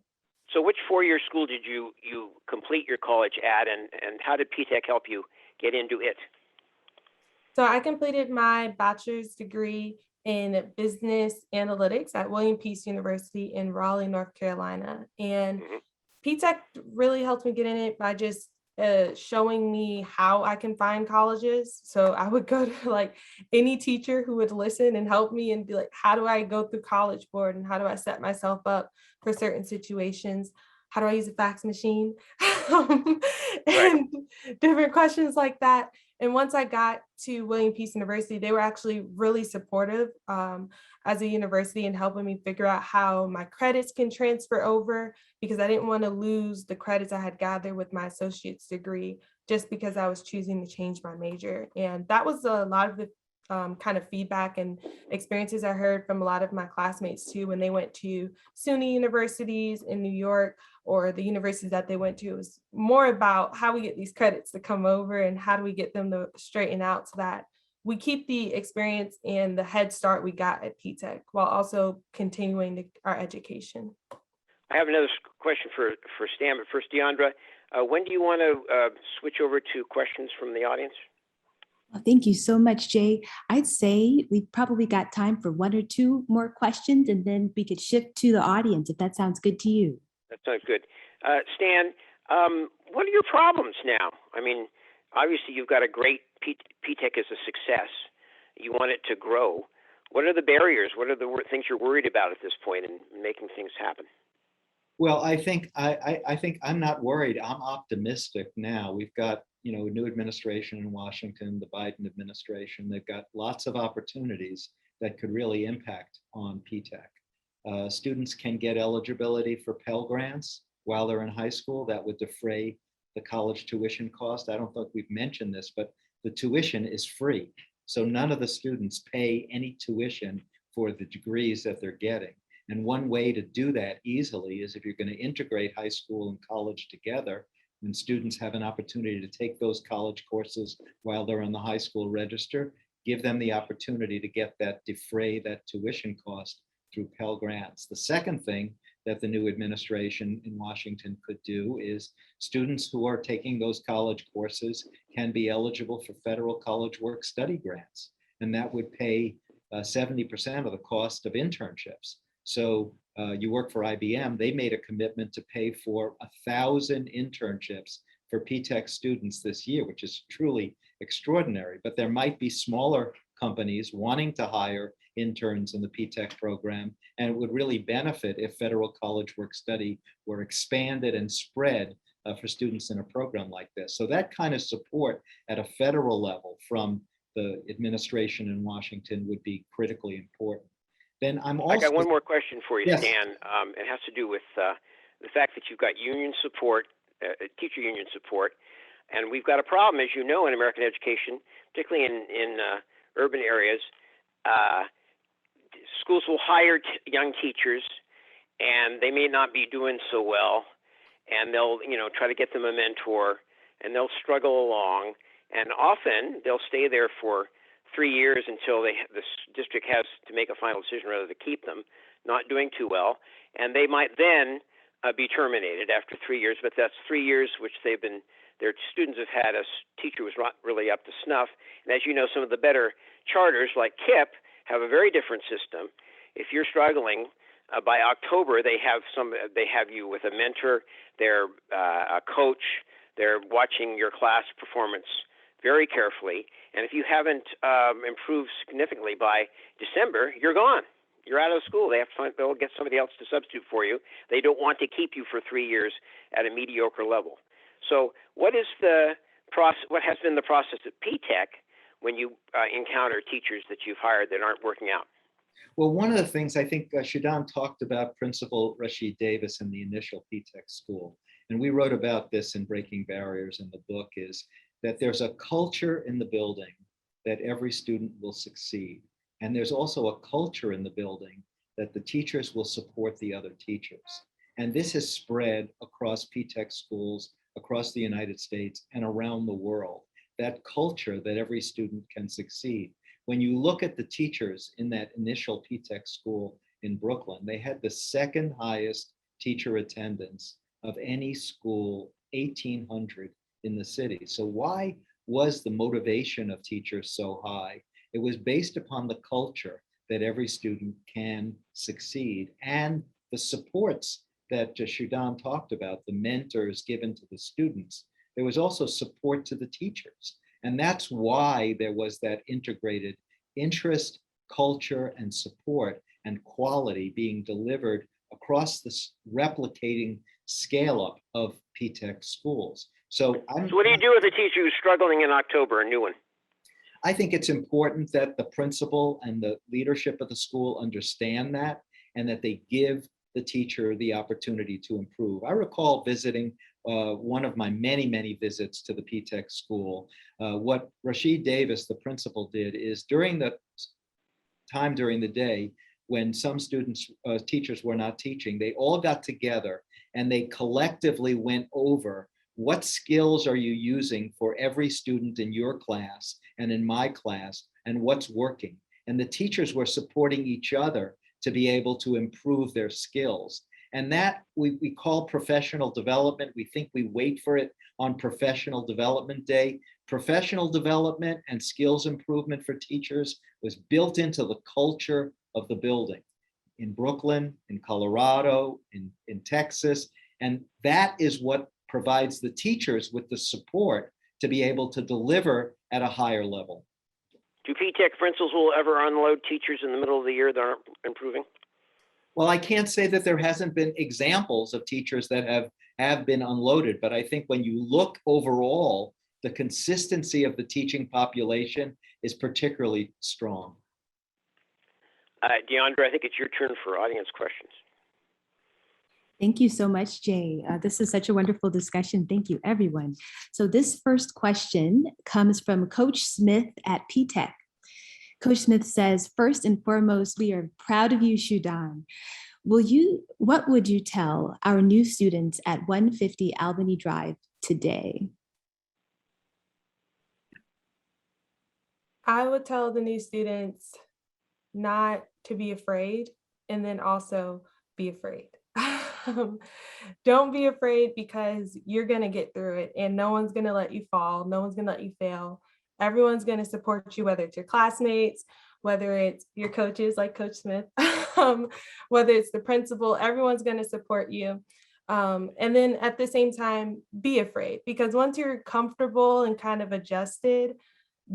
So which 4-year school did you complete your college at, and how did P-Tech help you get into it? So I completed my bachelor's degree in business analytics at William Peace University in Raleigh, North Carolina. And P-Tech really helped me get in it by just showing me how I can find colleges. So I would go to like any teacher who would listen and help me and be like, how do I go through College Board, and how do I set myself up for certain situations? How do I use a fax machine? And different questions like that. And once I got to William Peace University, they were actually really supportive as a university in helping me figure out how my credits can transfer over, because I didn't want to lose the credits I had gathered with my associate's degree just because I was choosing to change my major. And that was a lot of the kind of feedback and experiences I heard from a lot of my classmates too, when they went to SUNY universities in New York or the universities that they went to. It was more about how we get these credits to come over and how do we get them to straighten out so that we keep the experience and the head start we got at P-Tech while also continuing our education. I have another question for Stan, but first, Deandra, when do you want to switch over to questions from the audience? Well, thank you so much, Jay. I'd say we've probably got time for 1 or 2 more questions, and then we could shift to the audience if that sounds good to you. That sounds good. Stan, what are your problems now? I mean, obviously you've got a great P-Tech is a success. You want it to grow. What are the barriers? What are the things you're worried about at this point in making things happen? Well, I think I'm not worried. I'm optimistic now. We've got new administration in Washington, the Biden administration. They've got lots of opportunities that could really impact on P-Tech. Students can get eligibility for Pell Grants while they're in high school. That would defray the college tuition cost. I don't think we've mentioned this, but the tuition is free. So none of the students pay any tuition for the degrees that they're getting. And one way to do that easily is if you're going to integrate high school and college together, and students have an opportunity to take those college courses while they're on the high school register, give them the opportunity to get that, defray that tuition cost through Pell Grants. The second thing that the new administration in Washington could do is students who are taking those college courses can be eligible for federal college work study grants. And that would pay 70% of the cost of internships. So you work for IBM, they made a commitment to pay for 1,000 internships for P-Tech students this year, which is truly extraordinary. But there might be smaller companies wanting to hire interns in the P-TECH program, and it would really benefit if federal college work study were expanded and spread for students in a program like this. So that kind of support at a federal level from the administration in Washington would be critically important. Then I'm also— I got one more question for you, Yes. Stan. It has to do with the fact that you've got union support, teacher union support, and we've got a problem, as you know, in American education, particularly in urban areas. Schools will hire young teachers, and they may not be doing so well, and they'll try to get them a mentor, and they'll struggle along, and often they'll stay there for 3 years until the district has to make a final decision whether to keep them, not doing too well, and they might then be terminated after 3 years. But that's 3 years which their students have had a teacher who's not really up to snuff. And as you know, some of the better charters like KIPP have a very different system. If you're struggling, by October they have you with a mentor, they're a coach, they're watching your class performance very carefully, and if you haven't improved significantly by December, you're gone. You're out of school. They'll get somebody else to substitute for you. They don't want to keep you for 3 years at a mediocre level. So, what is the process? What has been the process at P-TECH when you encounter teachers that you've hired that aren't working out? Well, one of the things I think ShuDon talked about, Principal Rashid Davis in the initial P-TECH school, and we wrote about this in Breaking Barriers in the book, is that there's a culture in the building that every student will succeed. And there's also a culture in the building that the teachers will support the other teachers. And this has spread across P-TECH schools, across the United States and around the world, that culture that every student can succeed. When you look at the teachers in that initial P-TECH school in Brooklyn, they had the second highest teacher attendance of any school, 1,800 in the city. So why was the motivation of teachers so high? It was based upon the culture that every student can succeed and the supports that ShuDon talked about, the mentors given to the students. There was also support to the teachers. And that's why there was that integrated interest, culture, and support and quality being delivered across this replicating scale up of P-TECH schools. So what do you do with a teacher who's struggling in October, a new one? I think it's important that the principal and the leadership of the school understand that and that they give the teacher the opportunity to improve. I recall visiting one of my many, many visits to the P-TECH school. What Rashid Davis, the principal, did is during the time during the day when some students, teachers were not teaching, they all got together and they collectively went over what skills are you using for every student in your class and in my class, and what's working. And the teachers were supporting each other to be able to improve their skills. And that we call professional development. We think we wait for it on Professional Development Day. Professional development and skills improvement for teachers was built into the culture of the building in Brooklyn, in Colorado, in Texas. And that is what provides the teachers with the support to be able to deliver at a higher level. Do P-TECH principals will ever unload teachers in the middle of the year that aren't improving? Well, I can't say that there hasn't been examples of teachers that have been unloaded, but I think when you look overall, the consistency of the teaching population is particularly strong. DeAndre, I think it's your turn for audience questions. Thank you so much, Jay. This is such a wonderful discussion. Thank you, everyone. So this first question comes from Coach Smith at P-TECH. Coach Smith says, first and foremost, we are proud of you, ShuDon. What would you tell our new students at 150 Albany Drive today? I would tell the new students not to be afraid, and then also be afraid. Don't be afraid, because you're going to get through it, and no one's going to let you fall. No one's going to let you fail. Everyone's going to support you, whether it's your classmates, whether it's your coaches like Coach Smith, whether it's the principal, everyone's going to support you. And then at the same time, be afraid, because once you're comfortable and kind of adjusted,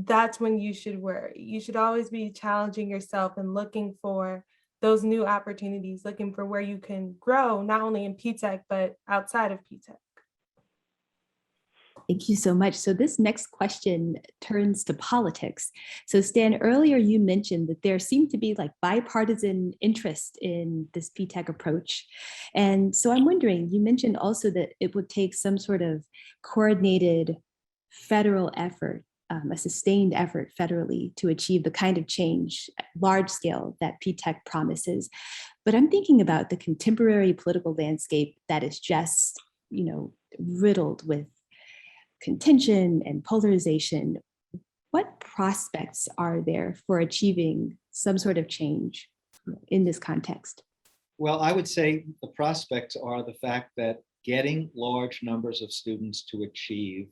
that's when you should worry. You should always be challenging yourself and looking for those new opportunities, looking for where you can grow, not only in P-TECH, but outside of P-TECH. Thank you so much. So this next question turns to politics. So Stan, earlier you mentioned that there seemed to be like bipartisan interest in this P-TECH approach. And so I'm wondering, you mentioned also that it would take some sort of coordinated federal effort, a sustained effort federally to achieve the kind of change, large scale, that P-TECH promises. But I'm thinking about the contemporary political landscape that is just, riddled with contention and polarization. What prospects are there for achieving some sort of change in this context? Well, I would say the prospects are the fact that getting large numbers of students to achieve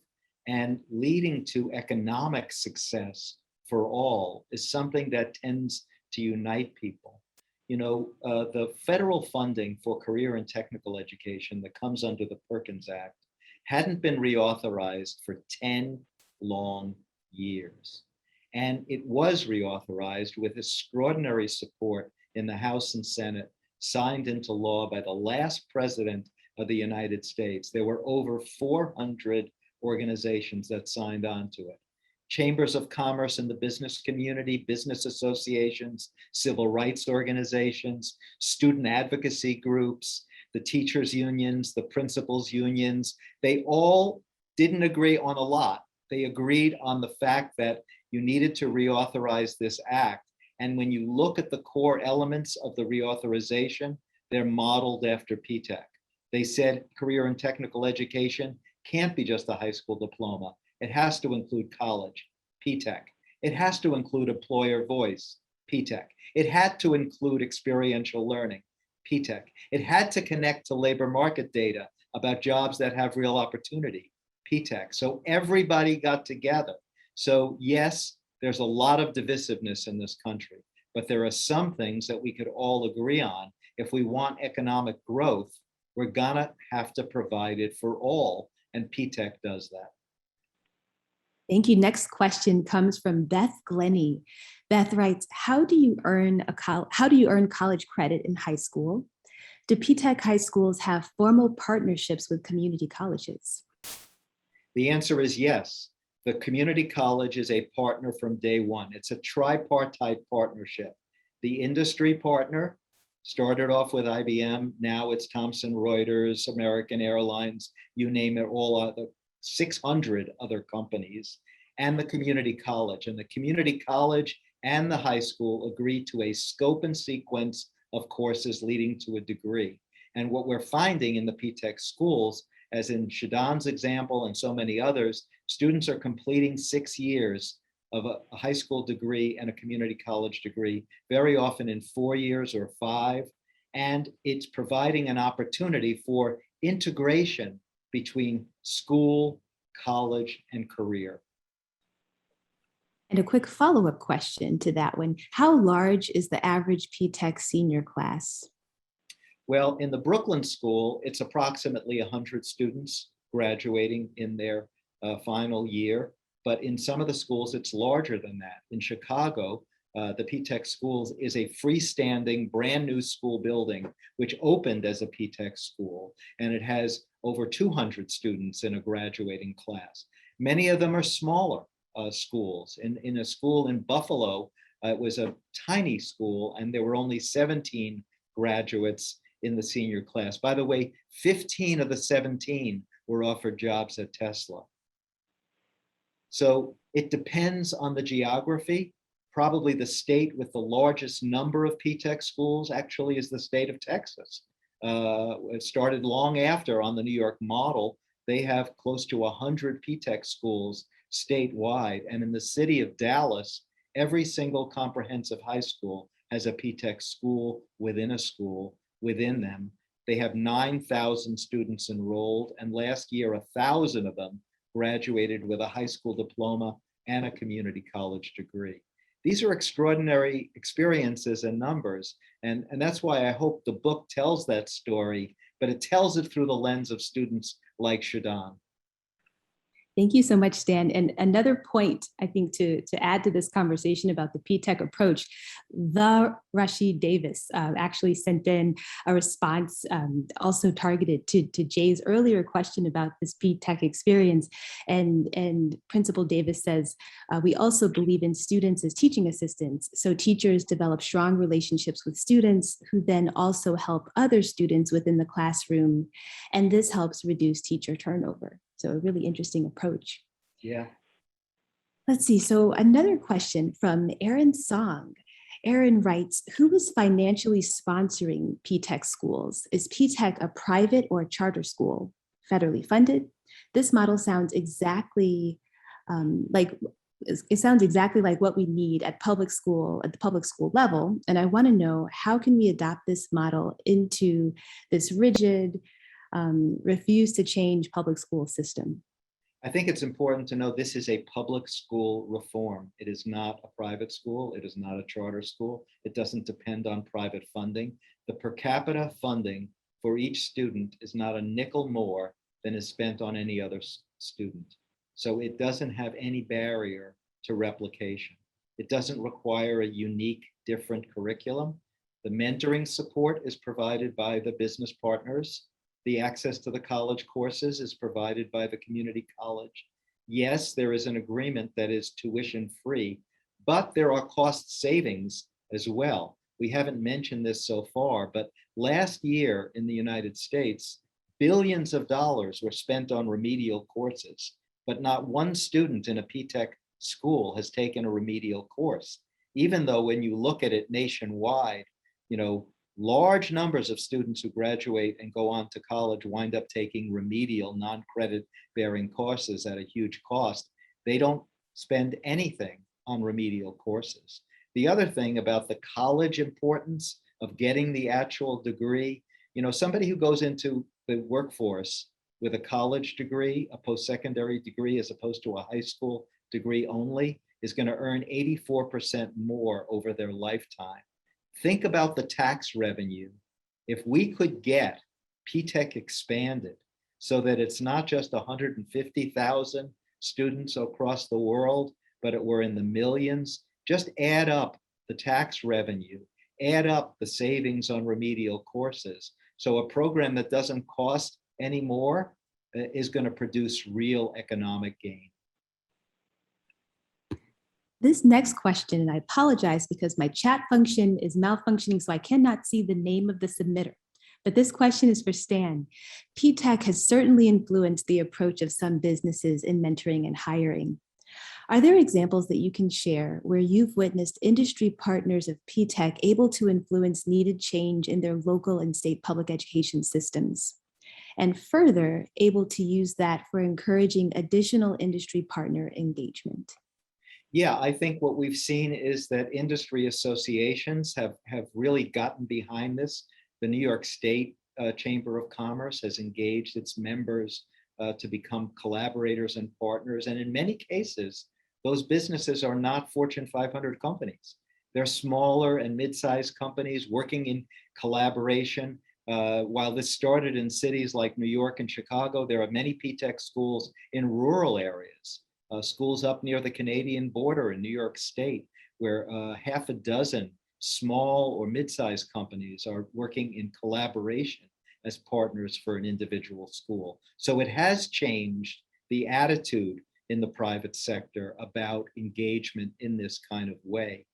and leading to economic success for all is something that tends to unite people. The federal funding for career and technical education that comes under the Perkins Act hadn't been reauthorized for 10 long years. And it was reauthorized with extraordinary support in the House and Senate, signed into law by the last president of the United States. There were over 400 organizations that signed on to it. Chambers of commerce in the business community, business associations, civil rights organizations, student advocacy groups, the teachers unions, the principals unions, they all didn't agree on a lot. They agreed on the fact that you needed to reauthorize this act. And when you look at the core elements of the reauthorization, they're modeled after P-TECH. They said career and technical education can't be just a high school diploma. It has to include college, P-TECH. It has to include employer voice, P-TECH. It had to include experiential learning, P-TECH. It had to connect to labor market data about jobs that have real opportunity, P-TECH. So everybody got together. So yes, there's a lot of divisiveness in this country, but there are some things that we could all agree on. If we want economic growth, we're gonna have to provide it for all, and P-TECH does that. Thank you. Next question comes from Beth Glennie. Beth writes, how do you earn college credit in high school? Do P-TECH high schools have formal partnerships with community colleges? The answer is yes. The community college is a partner from day one. It's a tripartite partnership. The industry partner started off with IBM. Now it's Thomson Reuters, American Airlines, you name it, all other 600 other companies, and the community college. And the community college and the high school agreed to a scope and sequence of courses leading to a degree. And what we're finding in the P-TECH schools, as in ShuDon's example and so many others, students are completing 6 years of a high school degree and a community college degree, very often in 4 years or 5. And it's providing an opportunity for integration between school, college, and career. And a quick follow-up question to that one. How large is the average P-TECH senior class? Well, in the Brooklyn school, it's approximately 100 students graduating in their final year. But in some of the schools, it's larger than that. In Chicago, the P-TECH schools is a freestanding brand new school building, which opened as a P-TECH school. And it has over 200 students in a graduating class. Many of them are smaller schools. In a school in Buffalo, it was a tiny school and there were only 17 graduates in the senior class. By the way, 15 of the 17 were offered jobs at Tesla. So it depends on the geography. Probably the state with the largest number of P-TECH schools actually is the state of Texas. It started long after on the New York model. They have close to 100 P-TECH schools statewide. And in the city of Dallas, every single comprehensive high school has a P-TECH school within a school within them. They have 9,000 students enrolled, and last year, 1,000 of them graduated with a high school diploma and a community college degree. These are extraordinary experiences and numbers, and that's why I hope the book tells that story, but it tells it through the lens of students like ShuDon. Thank you so much, Stan. And another point, I think, to add to this conversation about the P-TECH approach, the Rashid Davis actually sent in a response also targeted to Jay's earlier question about this P-TECH experience. And Principal Davis says, we also believe in students as teaching assistants. So teachers develop strong relationships with students who then also help other students within the classroom. And this helps reduce teacher turnover. So a really interesting approach. Yeah. Let's see. So another question from Aaron Song. Aaron writes, who is financially sponsoring P-TECH schools? Is P-TECH a private or a charter school, federally funded? This model sounds exactly like what we need at the public school level. And I want to know, how can we adopt this model into this rigid, refuse to change public school system? I think it's important to know this is a public school reform. It is not a private school. It is not a charter school. It doesn't depend on private funding. The per capita funding for each student is not a nickel more than is spent on any other student. So it doesn't have any barrier to replication. It doesn't require a unique, different curriculum. The mentoring support is provided by the business partners. The access to the college courses is provided by the community college. Yes, there is an agreement that is tuition free, but there are cost savings as well. We haven't mentioned this so far, but last year in the United States, billions of dollars were spent on remedial courses, but not one student in a P-TECH school has taken a remedial course, even though when you look at it nationwide, large numbers of students who graduate and go on to college wind up taking remedial non-credit bearing courses at a huge cost. They don't spend anything on remedial courses. The other thing about the college importance of getting the actual degree, somebody who goes into the workforce with a college degree, a post-secondary degree, as opposed to a high school degree only, is going to earn 84% more over their lifetime. Think about the tax revenue. If we could get P-TECH expanded so that it's not just 150,000 students across the world, but it were in the millions, just add up the tax revenue, add up the savings on remedial courses. So a program that doesn't cost any more is going to produce real economic gain. This next question, and I apologize because my chat function is malfunctioning, so I cannot see the name of the submitter. But this question is for Stan. P-TECH has certainly influenced the approach of some businesses in mentoring and hiring. Are there examples that you can share where you've witnessed industry partners of P-TECH able to influence needed change in their local and state public education systems? And further, able to use that for encouraging additional industry partner engagement? Yeah, I think what we've seen is that industry associations have really gotten behind this. The New York State Chamber of Commerce has engaged its members to become collaborators and partners. And in many cases, those businesses are not Fortune 500 companies. They're smaller and mid-sized companies working in collaboration. While this started in cities like New York and Chicago, there are many P-TECH schools in rural areas. Schools up near the Canadian border in New York State, where half a dozen small or mid-sized companies are working in collaboration as partners for an individual school. So it has changed the attitude in the private sector about engagement in this kind of way.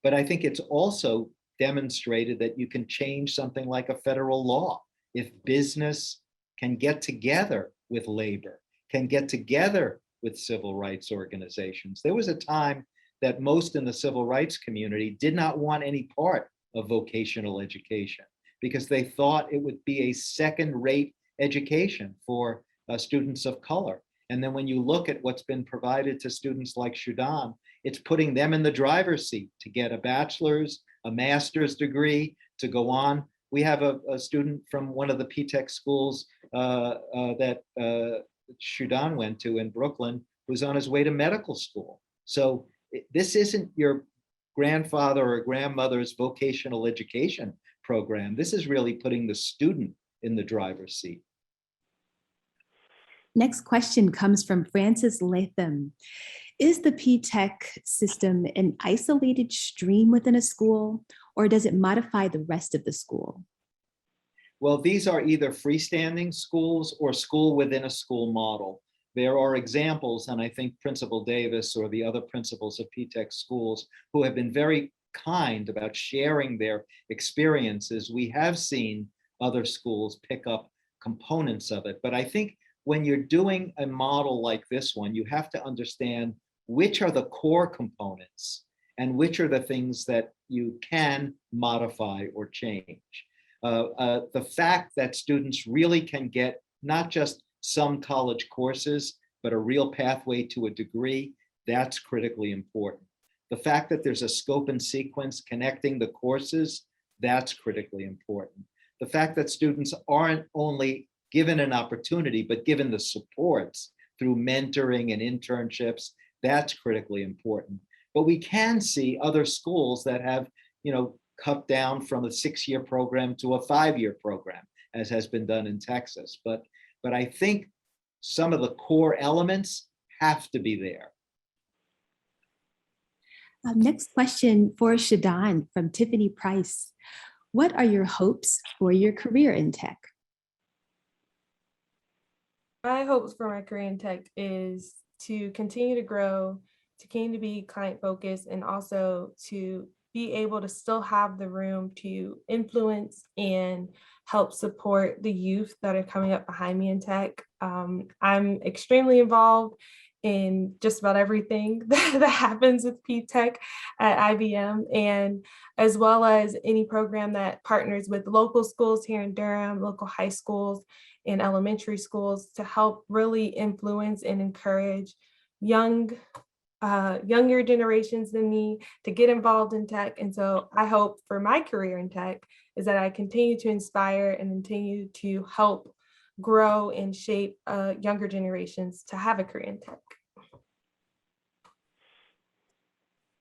But I think it's also demonstrated that you can change something like a federal law. If business can get together with labor, can get together with civil rights organizations. There was a time that most in the civil rights community did not want any part of vocational education because they thought it would be a second-rate education for students of color. And then when you look at what's been provided to students like ShuDon, it's putting them in the driver's seat to get a bachelor's, a master's degree, to go on. We have a student from one of the P-TECH schools that ShuDon went to in Brooklyn, who's on his way to medical school. So this isn't your grandfather or grandmother's vocational education program. This is really putting the student in the driver's seat. Next question comes from Francis Latham. Is the P-TECH system an isolated stream within a school, or does it modify the rest of the school? Well, these are either freestanding schools or school within a school model. There are examples, and I think Principal Davis or the other principals of P-TECH schools who have been very kind about sharing their experiences. We have seen other schools pick up components of it, but I think when you're doing a model like this one, you have to understand which are the core components and which are the things that you can modify or change. The fact that students really can get not just some college courses, but a real pathway to a degree, that's critically important. The fact that there's a scope and sequence connecting the courses, that's critically important. The fact that students aren't only given an opportunity, but given the supports through mentoring and internships, that's critically important. But we can see other schools that have, cut down from a 6-year program to a 5-year program, as has been done in Texas. But I think some of the core elements have to be there. Next question for ShuDon from Tiffany Price. What are your hopes for your career in tech? My hopes for my career in tech is to continue to grow, to continue to be client focused, and also to be able to still have the room to influence and help support the youth that are coming up behind me in tech. I'm extremely involved in just about everything that happens with P-TECH at IBM, and as well as any program that partners with local schools here in Durham, local high schools and elementary schools to help really influence and encourage younger generations than me to get involved in tech. And so I hope for my career in tech is that I continue to inspire and continue to help grow and shape younger generations to have a career in tech.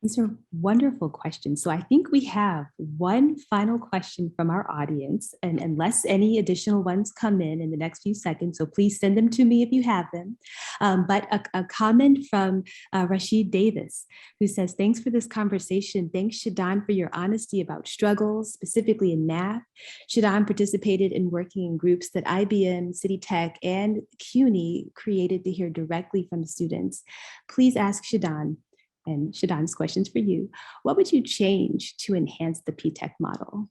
These are wonderful questions. So I think we have one final question from our audience, and unless any additional ones come in the next few seconds, so please send them to me if you have them. But a comment from Rashid Davis, who says, thanks for this conversation. Thanks, ShuDon, for your honesty about struggles, specifically in math. ShuDon participated in working in groups that IBM, City Tech, and CUNY created to hear directly from students. Please ask ShuDon, and ShuDon's questions for you. What would you change to enhance the P-TECH model?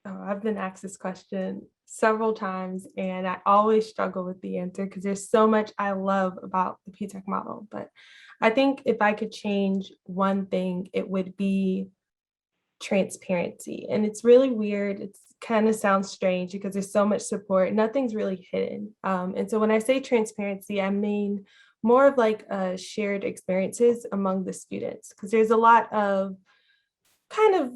Oh, I've been asked this question several times, and I always struggle with the answer because there's so much I love about the P-TECH model. But I think if I could change one thing, it would be transparency. And it's really weird. It's kind of sounds strange because there's so much support. Nothing's really hidden. And so when I say transparency, I mean more of like shared experiences among the students, because there's a lot of kind of,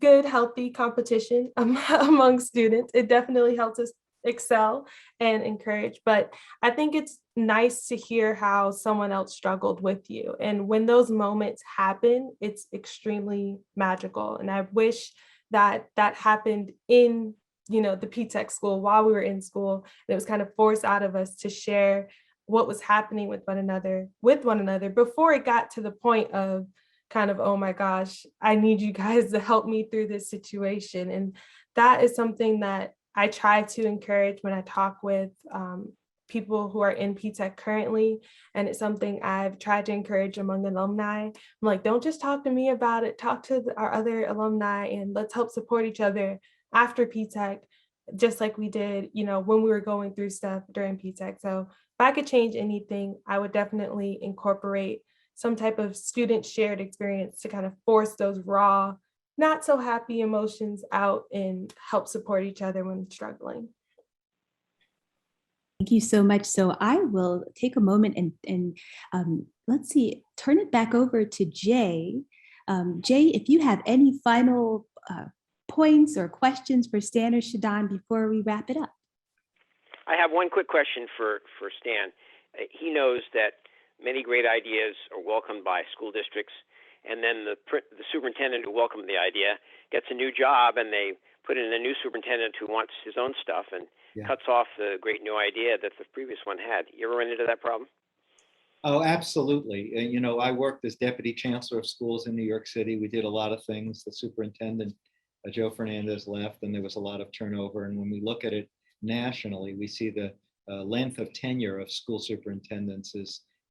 good, healthy competition among students. It definitely helps us excel and encourage, but I think it's nice to hear how someone else struggled with you. And when those moments happen, it's extremely magical. And I wish that happened in, the P-TECH school while we were in school. And it was kind of forced out of us to share what was happening with one another before it got to the point of kind of, oh my gosh, I need you guys to help me through this situation. And that is something that I try to encourage when I talk with people who are in P-TECH currently. And it's something I've tried to encourage among alumni. I'm like, don't just talk to me about it, talk to our other alumni, and let's help support each other after P-TECH, just like we did, when we were going through stuff during P-TECH. So if I could change anything, I would definitely incorporate some type of student shared experience to kind of force those raw, not so happy emotions out and help support each other when struggling. Thank you so much. So I will take a moment and let's see, turn it back over to Jay. Jay, if you have any final points or questions for Stan or ShuDon before we wrap it up. I have one quick question for Stan. He knows that many great ideas are welcomed by school districts, and then the superintendent who welcomed the idea gets a new job, and they put in a new superintendent who wants his own stuff, and Yeah. cuts off the great new idea that the previous one had. You ever run into that problem? Oh, absolutely. You know, I worked as deputy chancellor of schools in New York City. We did a lot of things. The superintendent, Joe Fernandez, left, and there was a lot of turnover. And when we look at it nationally, we see the length of tenure of school superintendents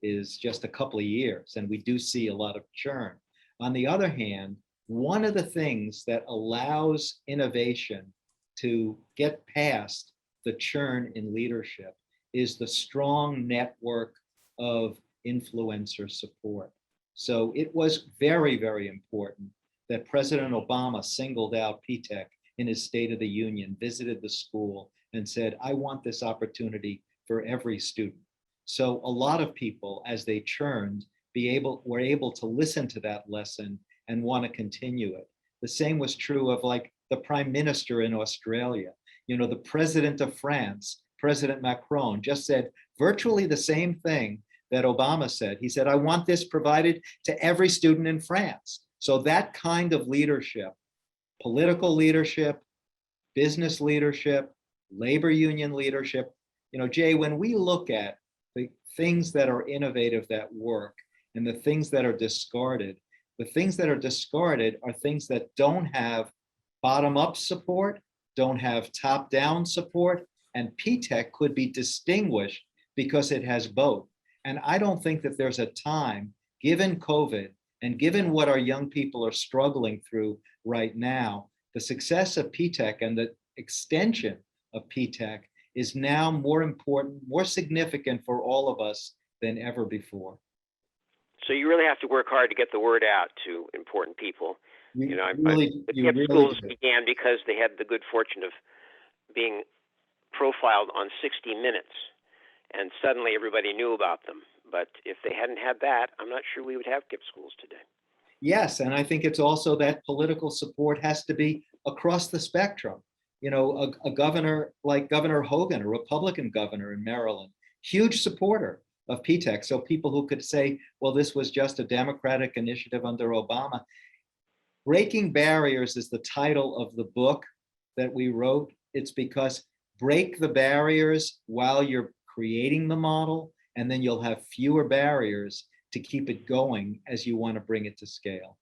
is just a couple of years, and we do see a lot of churn. On the other hand, one of the things that allows innovation to get past the churn in leadership is the strong network of influencer support. So it was very, very important that President Obama singled out P-TECH in his State of the Union, visited the school and said, I want this opportunity for every student. So a lot of people, as they churned, were able to listen to that lesson and want to continue it. The same was true of like the Prime Minister in Australia. You know, the President of France, President Macron, just said virtually the same thing that Obama said. He said, I want this provided to every student in France. So that kind of leadership, political leadership, business leadership, labor union leadership, you know, Jay, when we look at the things that are innovative that work and the things that are discarded, the things that are discarded are things that don't have bottom-up support, don't have top-down support, and P-TECH could be distinguished because it has both. And I don't think that there's a time, given COVID and given what our young people are struggling through right now, the success of P-TECH and the extension of P-TECH is now more important, more significant for all of us than ever before. So you really have to work hard to get the word out to important people. The KIPP schools began because they had the good fortune of being profiled on 60 Minutes, and suddenly everybody knew about them. But if they hadn't had that, I'm not sure we would have KIPP schools today. Yes, and I think it's also that political support has to be across the spectrum. You know, a governor like Governor Hogan, a Republican governor in Maryland, huge supporter of P-TECH. So people who could say, well, this was just a Democratic initiative under Obama. Breaking Barriers is the title of the book that we wrote. It's because break the barriers while you're creating the model, and then you'll have fewer barriers to keep it going as you want to bring it to scale.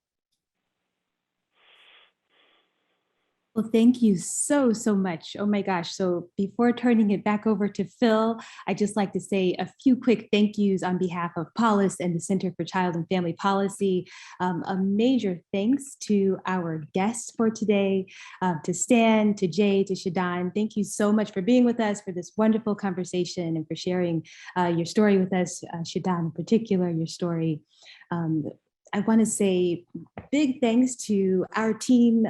Well, thank you so, so much. Oh my gosh. So before turning it back over to Phil, I'd just like to say a few quick thank yous on behalf of Polis and the Center for Child and Family Policy. A major thanks to our guests for today, to Stan, to Jay, to ShuDon. Thank you so much for being with us for this wonderful conversation and for sharing your story with us, ShuDon in particular, your story. I want to say big thanks to our team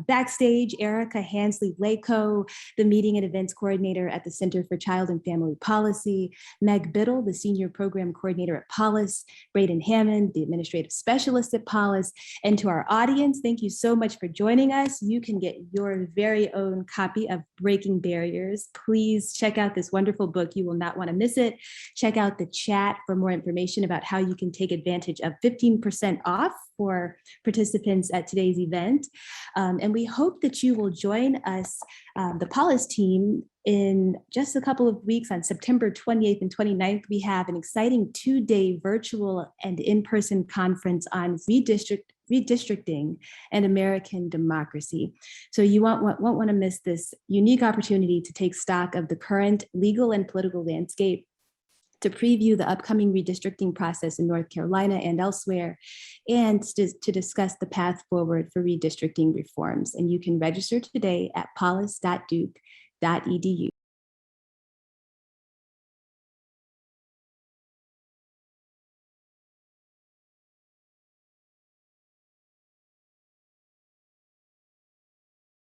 backstage, Erica Hansley-Lako, the meeting and events coordinator at the Center for Child and Family Policy, Meg Biddle, the senior program coordinator at Polis, Braden Hammond, the administrative specialist at Polis, and to our audience, thank you so much for joining us. You can get your very own copy of Breaking Barriers. Please check out this wonderful book. You will not want to miss it. Check out the chat for more information about how you can take advantage of 15% off for participants at today's event. And we hope that you will join us, the Polis team, in just a couple of weeks on September 28th and 29th. We have an exciting 2-day virtual and in-person conference on redistricting and American democracy. So you won't want to miss this unique opportunity to take stock of the current legal and political landscape, to preview the upcoming redistricting process in North Carolina and elsewhere, and to discuss the path forward for redistricting reforms. And you can register today at polis.duke.edu.